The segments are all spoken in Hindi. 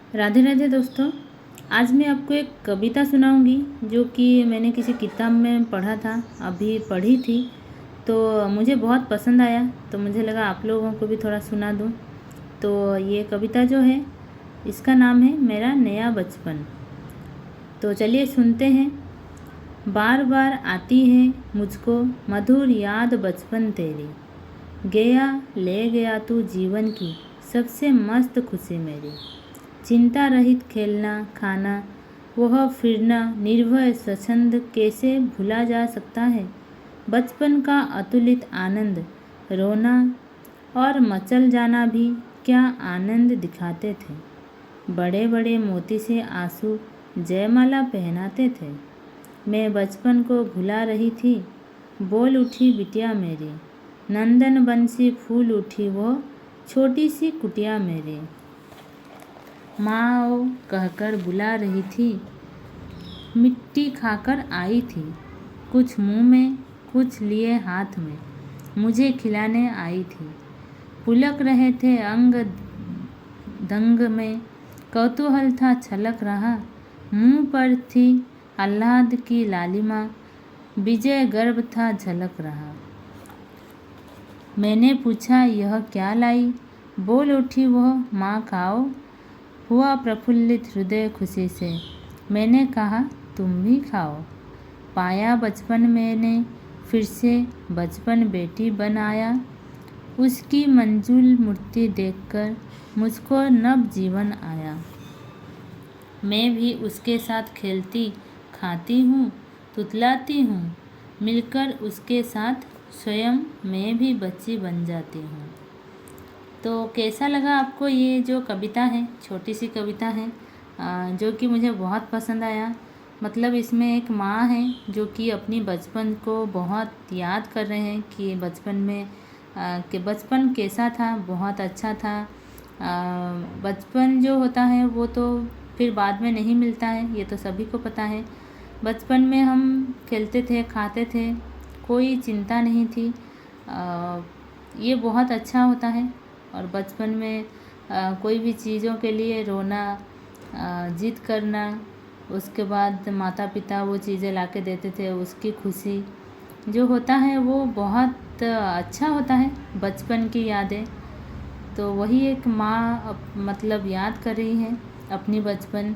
राधे राधे दोस्तों। आज मैं आपको एक कविता सुनाऊंगी जो कि मैंने किसी किताब में पढ़ा था, अभी पढ़ी थी तो मुझे बहुत पसंद आया, तो मुझे लगा आप लोगों को भी थोड़ा सुना दूं। तो ये कविता जो है इसका नाम है मेरा नया बचपन। तो चलिए सुनते हैं। बार बार आती है मुझको मधुर याद बचपन तेरी, गया ले गया तू जीवन की सबसे मस्त खुशी मेरी। चिंता रहित खेलना खाना वह फिरना निर्भय स्वच्छंद कैसे भूला जा सकता है। बचपन का अतुलित आनंद, रोना और मचल जाना भी क्या आनंद दिखाते थे। बड़े बड़े मोती से आंसू जयमाला पहनाते थे। मैं बचपन को भुला रही थी, बोल उठी बिटिया मेरी। नंदन बंसी फूल उठी वो छोटी सी कुटिया मेरी। माँ कहकर बुला रही थी, मिट्टी खाकर आई थी। कुछ मुंह में कुछ लिए हाथ में मुझे खिलाने आई थी। पुलक रहे थे अंग दंग में, कौतूहल था छलक रहा। मुंह पर थी आह्लाद की लालिमा, विजय गर्व था झलक रहा। मैंने पूछा यह क्या लाई, बोल उठी वह माँ खाओ। हुआ प्रफुल्लित हृदय खुशी से, मैंने कहा तुम भी खाओ। पाया बचपन मैंने फिर से, बचपन बेटी बनाया। उसकी मंजुल मूर्ति देखकर मुझको नव जीवन आया। मैं भी उसके साथ खेलती खाती हूँ, तुतलाती हूँ। मिलकर उसके साथ स्वयं मैं भी बच्ची बन जाती हूँ। तो कैसा लगा आपको ये जो कविता है, छोटी सी कविता है जो कि मुझे बहुत पसंद आया। मतलब इसमें एक माँ है जो कि अपनी बचपन को बहुत याद कर रहे हैं कि बचपन में कि बचपन कैसा था, बहुत अच्छा था। बचपन जो होता है वो तो फिर बाद में नहीं मिलता है, ये तो सभी को पता है। बचपन में हम खेलते थे, खाते थे, कोई चिंता नहीं थी। ये बहुत अच्छा होता है। और बचपन में कोई भी चीज़ों के लिए रोना, जिद करना, उसके बाद माता पिता वो चीज़ें ला के देते थे, उसकी खुशी जो होता है वो बहुत अच्छा होता है। बचपन की यादें तो वही एक माँ मतलब याद कर रही है अपनी बचपन,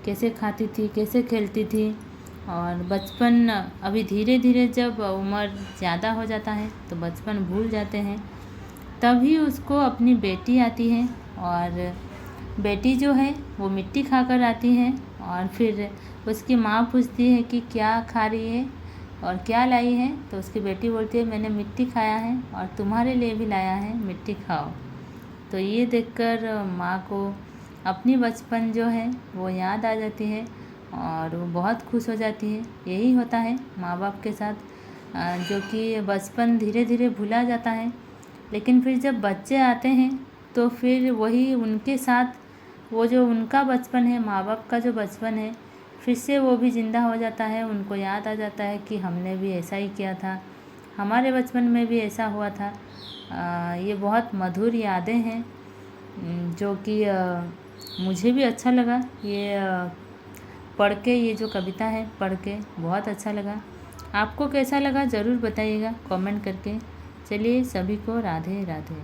कैसे खाती थी, कैसे खेलती थी। और बचपन अभी धीरे धीरे जब उम्र ज़्यादा हो जाता है तो बचपन भूल जाते हैं। तभी उसको अपनी बेटी आती है और बेटी जो है वो मिट्टी खाकर आती है। और फिर उसकी माँ पूछती है कि क्या खा रही है और क्या लाई है, तो उसकी बेटी बोलती है मैंने मिट्टी खाया है और तुम्हारे लिए भी लाया है, मिट्टी खाओ। तो ये देखकर माँ को अपनी बचपन जो है वो याद आ जाती है और वो बहुत खुश हो जाती है। यही होता है माँ बाप के साथ, जो कि बचपन धीरे धीरे भूला जाता है। लेकिन फिर जब बच्चे आते हैं तो फिर वही उनके साथ वो जो उनका बचपन है, माँ बाप का जो बचपन है, फिर से वो भी ज़िंदा हो जाता है। उनको याद आ जाता है कि हमने भी ऐसा ही किया था, हमारे बचपन में भी ऐसा हुआ था। ये बहुत मधुर यादें हैं जो कि मुझे भी अच्छा लगा ये पढ़ के। ये जो कविता है पढ़ के बहुत अच्छा लगा। आपको कैसा लगा ज़रूर बताइएगा कमेंट करके। चलिए सभी को राधे राधे।